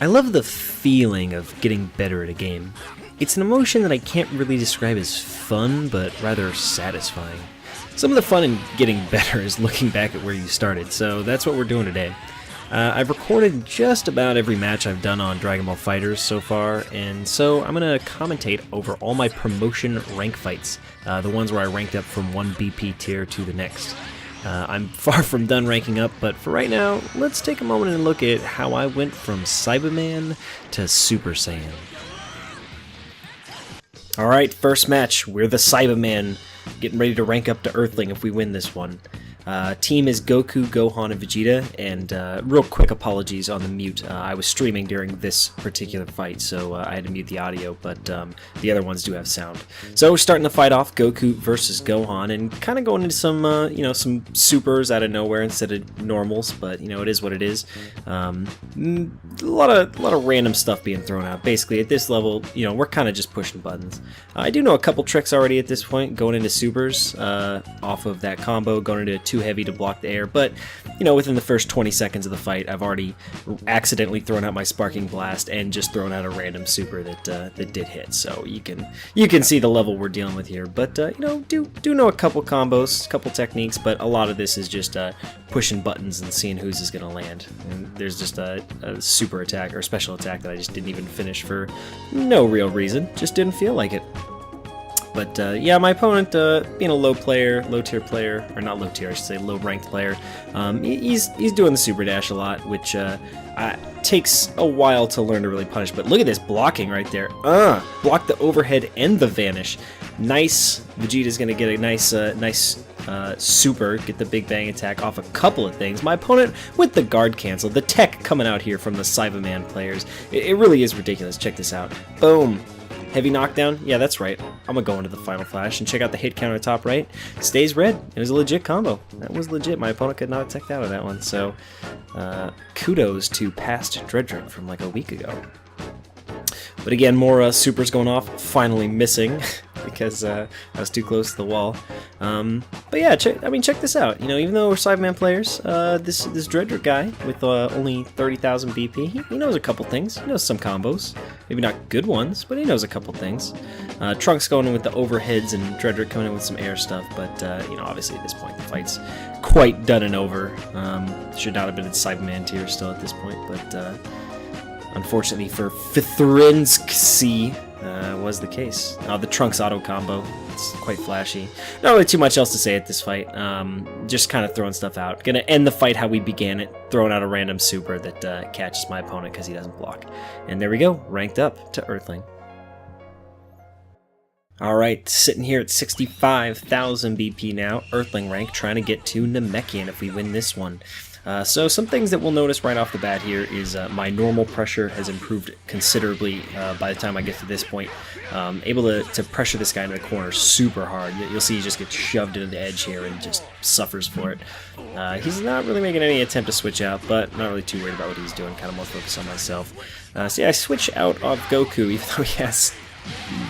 I love the feeling of getting better at a game. It's an emotion that I can't really describe as fun, but rather satisfying. Some of the fun in getting better is looking back at where you started, so that's what we're doing today. I've recorded just about every match I've done on Dragon Ball FighterZ so far, and so I'm going to commentate over all my promotion rank fights, the ones where I ranked up from one BP tier to the next. I'm far from done ranking up, but for right now, let's take a moment and look at how I went from Saibaman to Super Saiyan. Alright, first match, we're the Saibaman, getting ready to rank up to Earthling if we win this one. Team is Goku, Gohan, and Vegeta, and real quick apologies on the mute. I was streaming during this particular fight, so I had to mute the audio, but the other ones do have sound. So we're starting the fight off, Goku versus Gohan, and kind of going into some, some supers out of nowhere instead of normals, but it is what it is. A lot of random stuff being thrown out. Basically, at this level, we're kind of just pushing buttons. I do know a couple tricks already at this point, going into supers off of that combo, going into too heavy to block the air, but within the first 20 seconds of the fight I've already accidentally thrown out my sparking blast and just thrown out a random super that did hit, so you can see the level we're dealing with here. But do know a couple combos, a couple techniques, but a lot of this is just pushing buttons and seeing whose is going to land. And there's just a super attack or special attack that I just didn't even finish for no real reason, just didn't feel like it. But yeah, my opponent, being a low tier player, or not low tier, I should say low ranked player, he's doing the super dash a lot, which takes a while to learn to really punish. But look at this blocking right there. Block the overhead and the vanish. Nice. Vegeta's gonna get a nice super, get the big bang attack off a couple of things. My opponent with the guard cancel, the tech coming out here from the Saibaman players. It really is ridiculous. Check this out. Boom. Heavy knockdown? Yeah, that's right. I'm gonna go into the final flash and check out the hit counter top right. Stays red. It was a legit combo. That was legit. My opponent could not have teched out of that one. So, kudos to past Dredrick from like a week ago. But again, more supers going off. Finally missing because I was too close to the wall. But yeah, check this out. Even though we're Saibaman players, this Dredrick guy with only 30,000 BP, he knows a couple things. He knows some combos. Maybe not good ones, but he knows a couple things. Trunks going in with the overheads and Dredrick coming in with some air stuff. But obviously at this point the fight's quite done and over. Should not have been in Saibaman tier still at this point, but unfortunately for Fithrinsk was the case. The Trunks auto combo, it's quite flashy. Not really too much else to say at this fight. Just kind of throwing stuff out. Gonna end the fight how we began it, throwing out a random super that catches my opponent because he doesn't block. And there we go, ranked up to Earthling. Alright, sitting here at 65,000 BP now, Earthling rank, trying to get to Namekian if we win this one. So some things that we'll notice right off the bat here is my normal pressure has improved considerably by the time I get to this point. Able to pressure this guy into the corner super hard. You'll see he just gets shoved into the edge here and just suffers for it. He's not really making any attempt to switch out, but not really too worried about what he's doing, kind of more focused on myself. So yeah, I switch out of Goku, even though he has...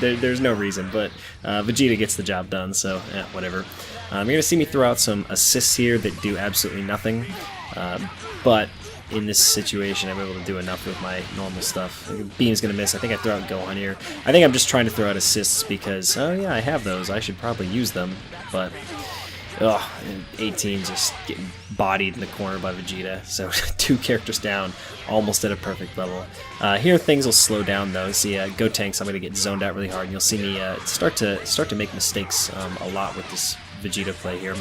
There's no reason, but Vegeta gets the job done, so yeah, whatever. You're going to see me throw out some assists here that do absolutely nothing. But in this situation, I'm able to do enough with my normal stuff. Beam's going to miss. I think I throw out Gohan here. I think I'm just trying to throw out assists because, oh yeah, I have those. I should probably use them. But, 18 just getting bodied in the corner by Vegeta. So 2 characters down, almost at a perfect level. Here things will slow down though. See, Go Tanks, I'm going to get zoned out really hard. And you'll see me start to make mistakes a lot with this Vegeta play here.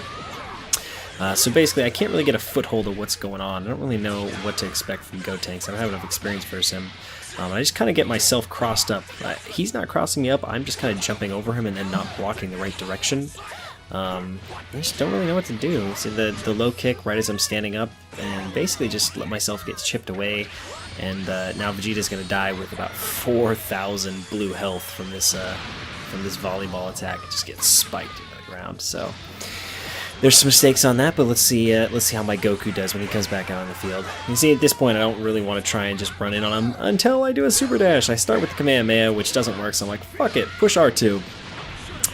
So basically, I can't really get a foothold of what's going on. I don't really know what to expect from Go Tanks. I don't have enough experience versus him. I just kind of get myself crossed up. He's not crossing me up. I'm just kind of jumping over him and then not blocking the right direction. I just don't really know what to do. See the low kick right as I'm standing up, and basically just let myself get chipped away. And now Vegeta's going to die with about 4,000 blue health from this volleyball attack. It just gets spiked into the ground. So there's some mistakes on that, but let's see how my Goku does when he comes back out on the field. You see, at this point, I don't really want to try and just run in on him until I do a super dash. I start with the Kamehameha, which doesn't work, so I'm like, fuck it, push R2.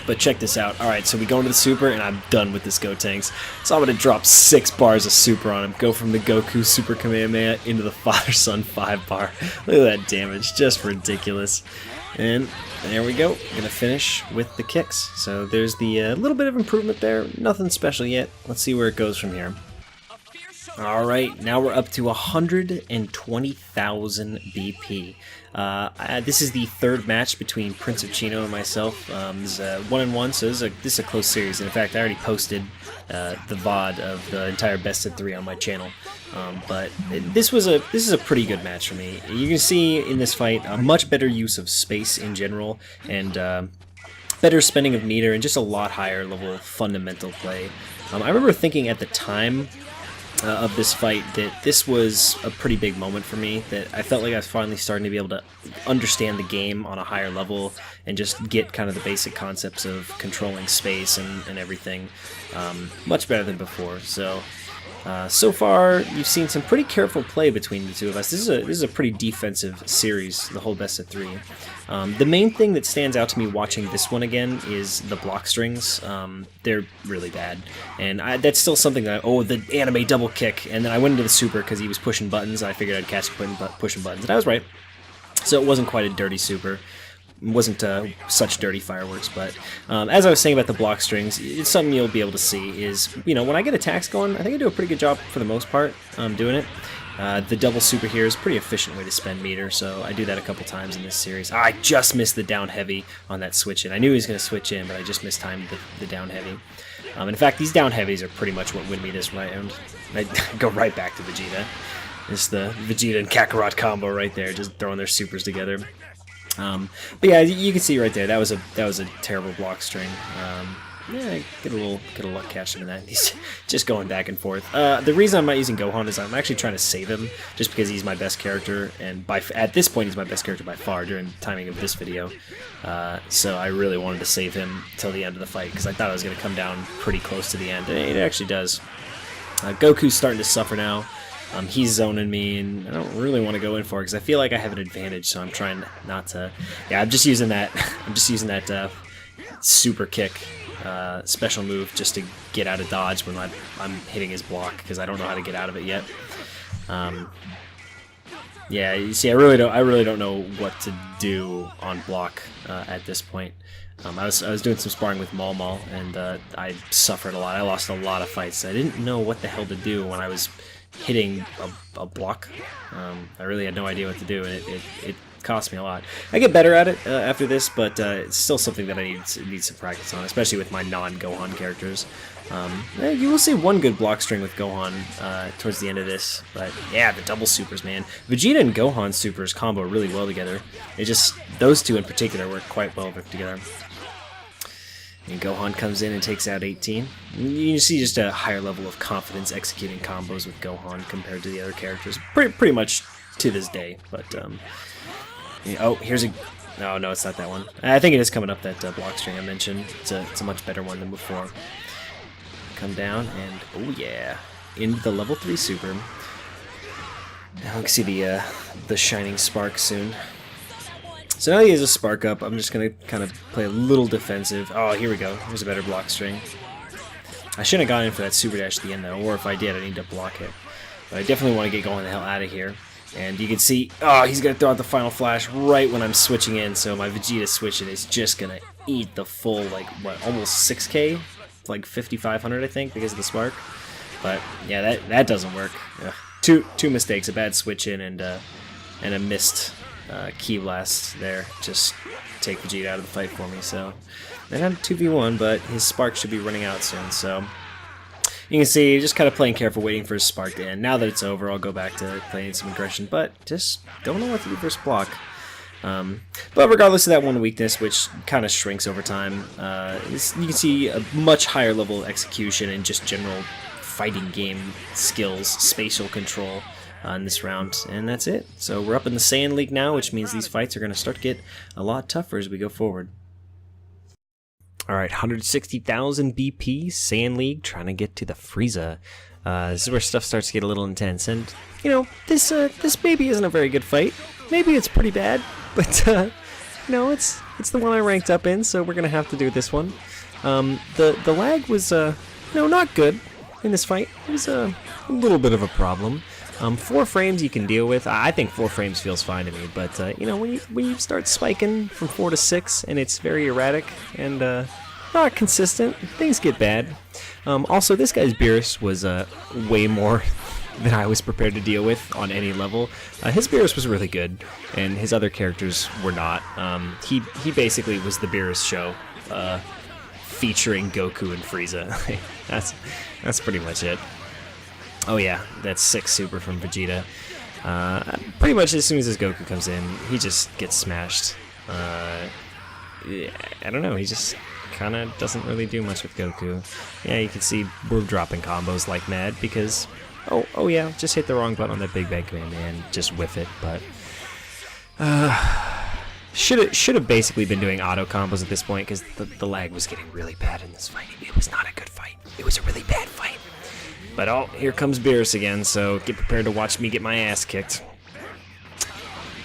But check this out. Alright, so we go into the Super, and I'm done with this Gotenks. So I'm going to drop 6 bars of Super on him. Go from the Goku Super Kamehameha into the Father-Son 5 bar. Look at that damage. Just ridiculous. And there we go. Going to finish with the kicks. So there's the little bit of improvement there. Nothing special yet. Let's see where it goes from here. Alright, now we're up to 120,000 BP. This is the third match between Prince of Chino and myself. This is 1-1, so this is a close series. And in fact, I already posted the VOD of the entire best of 3 on my channel. But this is a pretty good match for me. You can see in this fight a much better use of space in general, and better spending of meter, and just a lot higher level fundamental play. I remember thinking at the time of this fight that this was a pretty big moment for me, that I felt like I was finally starting to be able to understand the game on a higher level and just get kind of the basic concepts of controlling space and everything much better than before. So so far you've seen some pretty careful play between the two of us. This is a pretty defensive series, the whole best of 3. The main thing that stands out to me watching this one again is the block strings. They're really bad, and that's still something that the anime double kick, and then I went into the Super because he was pushing buttons. I figured I'd catch him pushing buttons, and I was right. So it wasn't quite a dirty Super. It wasn't such dirty fireworks, but as I was saying about the block strings, it's something you'll be able to see is, when I get attacks going, I think I do a pretty good job for the most part doing it. The double Super here is a pretty efficient way to spend meter, so I do that a couple times in this series. I just missed the down heavy on that switch in. I knew he was going to switch in, but I just mistimed the down heavy. In fact, these down heavies are pretty much what win me this round. I go right back to Vegeta. It's the Vegeta and Kakarot combo right there, just throwing their supers together. But yeah, you can see right there that was a terrible block string. Yeah, get a little luck catching in that. He's just going back and forth. The reason I'm not using Gohan is I'm actually trying to save him, just because he's my best character, and at this point he's my best character by far during the timing of this video. So I really wanted to save him till the end of the fight, because I thought I was going to come down pretty close to the end, and it actually does. Goku's starting to suffer now. He's zoning me, and I don't really want to go in for it because I feel like I have an advantage, so I'm trying not to. Yeah, I'm just using that. Super kick special move just to get out of dodge when I'm hitting his block, because I don't know how to get out of it yet. Yeah, you see, I really don't know what to do on block at this point. I was doing some sparring with Mal, and I suffered a lot. I lost a lot of fights. I didn't know what the hell to do when I was hitting a block. I really had no idea what to do, and it cost me a lot. I get better at it after this, but it's still something that I need some practice on, especially with my non-Gohan characters. You will see one good block string with Gohan towards the end of this, but yeah, the double supers, man. Vegeta and Gohan supers combo really well together. Those two in particular work quite well together. And Gohan comes in and takes out 18. You see just a higher level of confidence executing combos with Gohan compared to the other characters, pretty much to this day. But here's a. No, it's not that one. I think it is coming up, that block string I mentioned. It's a much better one than before. Come down and oh yeah, into the level 3 super. Now we can see the shining spark soon. So now he has a spark up. I'm just gonna kind of play a little defensive. Oh, here we go. Here's a better block string. I shouldn't have gone in for that super dash at the end though, or if I did, I need to block it. But I definitely want to get going the hell out of here. And you can see, he's gonna throw out the final flash right when I'm switching in. So my Vegeta switching is just gonna eat the full, like, what, almost 6K, like 5,500 I think, because of the spark. But yeah, that doesn't work. Ugh. Two mistakes: a bad switch in and a missed Ki Blast there. Just take Vegeta out of the fight for me. So they had a 2v1, but his spark should be running out soon. So you can see, just kind of playing careful, waiting for his spark to end. Now that it's over, I'll go back to playing some aggression, but just don't know what to do versus block. But regardless of that one weakness, which kind of shrinks over time, you can see a much higher level of execution and just general fighting game skills, spatial control in this round, and that's it. So we're up in the Saiyan League now, which means these fights are going to start to get a lot tougher as we go forward. Alright, 160,000 BP, Saiyan League, trying to get to the Frieza. This is where stuff starts to get a little intense, and, this maybe isn't a very good fight. Maybe it's pretty bad, but no, it's the one I ranked up in, so we're gonna have to do this one. The lag was not good in this fight. It was a little bit of a problem. 4 frames you can deal with. I think 4 frames feels fine to me, but when you start spiking from 4 to 6 and it's very erratic and not consistent, things get bad. Also, this guy's Beerus was way more than I was prepared to deal with on any level. His Beerus was really good, and his other characters were not. He basically was the Beerus show, featuring Goku and Frieza. that's pretty much it. Oh yeah, that's 6 super from Vegeta. Pretty much as soon as his Goku comes in, he just gets smashed. Yeah, I don't know, he just kind of doesn't really do much with Goku. Yeah, you can see we're dropping combos like mad because, oh yeah, just hit the wrong button on that Big Bang command and just whiff it, but should have basically been doing auto combos at this point because the lag was getting really bad in this fight. It was not a good fight. It was a really bad fight. But here comes Beerus again, so get prepared to watch me get my ass kicked.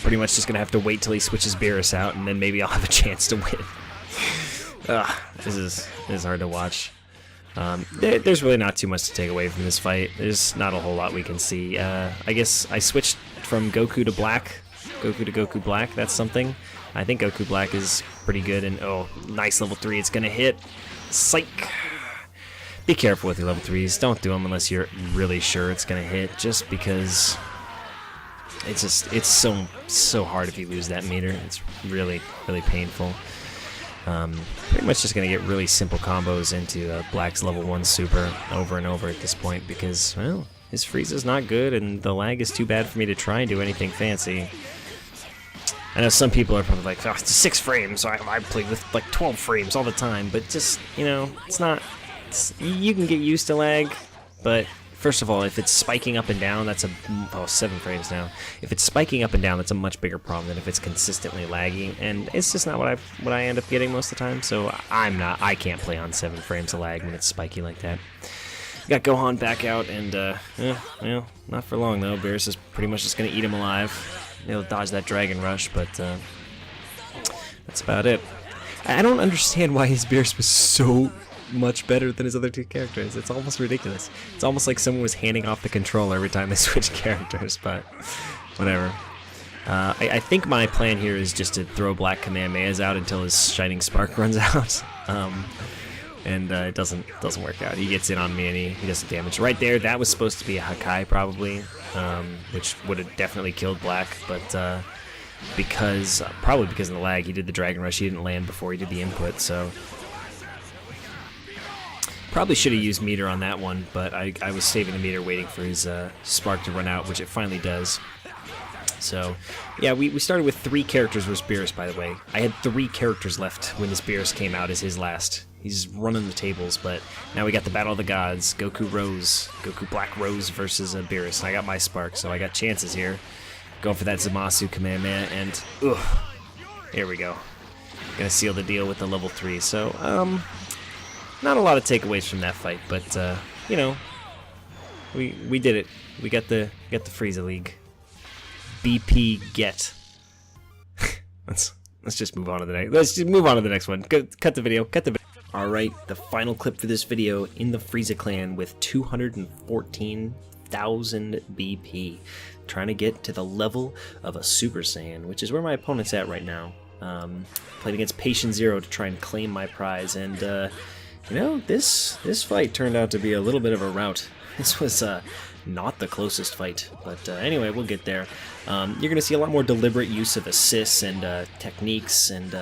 Pretty much just gonna have to wait till he switches Beerus out, and then maybe I'll have a chance to win. This is hard to watch. There's really not too much to take away from this fight. There's not a whole lot we can see. I guess I switched from Goku to Black. Goku to Goku Black, that's something. I think Goku Black is pretty good, and nice level 3, it's gonna hit. Psych! Be careful with your level 3s, don't do them unless you're really sure it's gonna hit, just because it's so hard if you lose that meter. It's really, really painful. Pretty much just gonna get really simple combos into Black's level 1 super over and over at this point because, well, his Frieza's not good and the lag is too bad for me to try and do anything fancy. I know some people are probably like, it's 6 frames, so I play with like 12 frames all the time, but just, it's not... You can get used to lag, but first of all, if it's spiking up and down, that's 7 frames now. If it's spiking up and down, that's a much bigger problem than if it's consistently lagging, and it's just not what I end up getting most of the time. So I can't play on 7 frames of lag when it's spiky like that. Got Gohan back out, and well, not for long though. Beerus is pretty much just gonna eat him alive. He'll dodge that Dragon Rush, but that's about it. I don't understand why his Beerus was so much better than his other 2 characters. It's almost ridiculous. It's almost like someone was handing off the controller every time they switch characters, but whatever. I think my plan here is just to throw Black Kamehamehas out until his Shining Spark runs out. And it doesn't work out. He gets in on me and he does some damage. Right there, that was supposed to be a Hakai probably, which would have definitely killed Black, but probably because of the lag, he did the Dragon Rush, he didn't land before he did the input, so... Probably should have used meter on that one, but I was saving the meter waiting for his spark to run out, which it finally does. So, yeah, we started with 3 characters versus Beerus, by the way. I had 3 characters left when this Beerus came out as his last. He's running the tables, but now we got the Battle of the Gods. Goku Black Rose versus Beerus. And I got my spark, so I got chances here. Going for that Zamasu Kamehameha, and here we go. Gonna seal the deal with the level 3. So, not a lot of takeaways from that fight, but we did it. We got the Frieza League. BP get. let's just move on to the next. Let's just move on to the next one. Cut the video. All right, the final clip for this video in the Frieza clan with 214,000 BP, trying to get to the level of a Super Saiyan, which is where my opponent's at right now. Playing against Patient Zero to try and claim my prize, and this fight turned out to be a little bit of a rout. This was not the closest fight, but anyway, we'll get there. You're going to see a lot more deliberate use of assists and techniques, and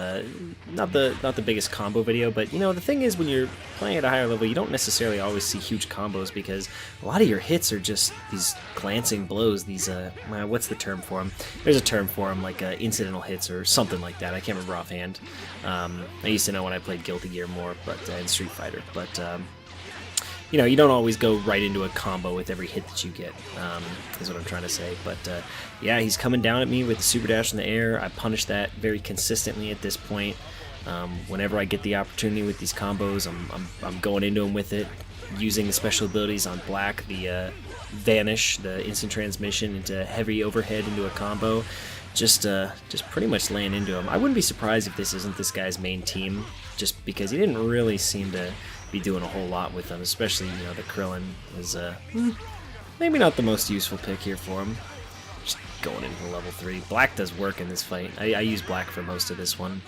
not the biggest combo video, but the thing is, when you're playing at a higher level, you don't necessarily always see huge combos because a lot of your hits are just these glancing blows, these, what's the term for them? There's a term for them, like incidental hits or something like that. I can't remember offhand. I used to know when I played Guilty Gear more, but in Street Fighter, but you don't always go right into a combo with every hit that you get, is what I'm trying to say. But yeah, he's coming down at me with the super dash in the air. I punish that very consistently at this point. Whenever I get the opportunity with these combos, I'm going into him with it, using the special abilities on Black, the vanish, the instant transmission into heavy overhead into a combo, just pretty much laying into him. I wouldn't be surprised if this isn't this guy's main team, just because he didn't really seem to be doing a whole lot with them, especially, you know, the Krillin was maybe not the most useful pick here for him. Just going into level 3. Black does work in this fight. I use Black for most of this one.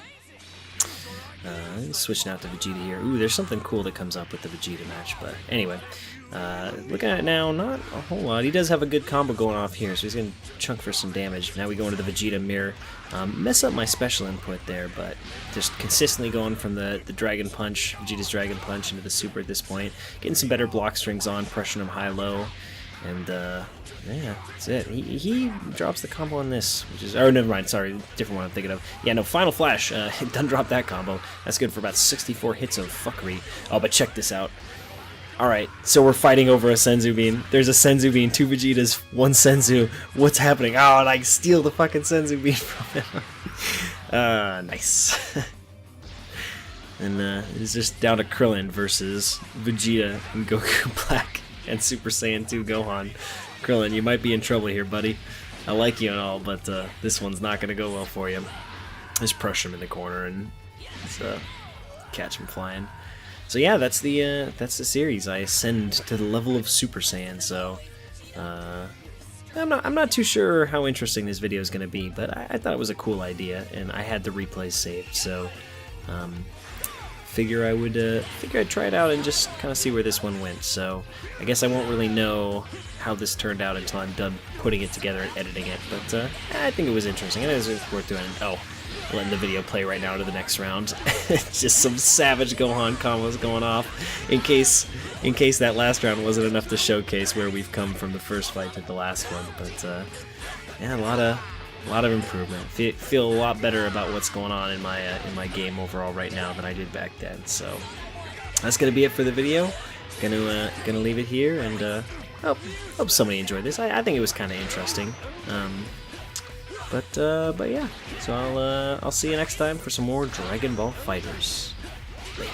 Switching out to Vegeta here. Ooh, there's something cool that comes up with the Vegeta match, but anyway. Looking at it now, not a whole lot. He does have a good combo going off here, so he's going to chunk for some damage. Now we go into the Vegeta mirror. Mess up my special input there, but just consistently going from the Dragon Punch, Vegeta's Dragon Punch, into the Super at this point. Getting some better block strings on, pressuring him high-low. And, yeah, that's it. He drops the combo on this, which is... Oh, never mind, sorry, different one I'm thinking of. Yeah, no, Final Flash, done drop that combo. That's good for about 64 hits of fuckery. Oh, but check this out. Alright, so we're fighting over a Senzu Bean. There's a Senzu Bean, 2 Vegetas, 1 Senzu. What's happening? Oh, and I steal the fucking Senzu Bean from him. Nice. And, it's just down to Krillin versus Vegeta and Goku Black and Super Saiyan 2 Gohan. Krillin, you might be in trouble here, buddy. I like you and all, but this one's not going to go well for you. Just crush him in the corner and catch him flying. So yeah, that's the series. I ascend to the level of Super Saiyan. So I'm not too sure how interesting this video is going to be, but I thought it was a cool idea, and I had the replays saved. So figure I'd try it out and just kind of see where this one went. So I guess I won't really know how this turned out until I'm done putting it together and editing it. But I think it was interesting. I think it was worth doing. Oh, letting the video play right now to the next round. Just some savage Gohan combos going off. In case that last round wasn't enough to showcase where we've come from the first fight to the last one. But yeah, a lot of improvement. Feel a lot better about what's going on in my game overall right now than I did back then. So that's gonna be it for the video. Gonna leave it here, and hope somebody enjoyed this. I think it was kind of interesting. But yeah. So I'll see you next time for some more Dragon Ball FighterZ. Later.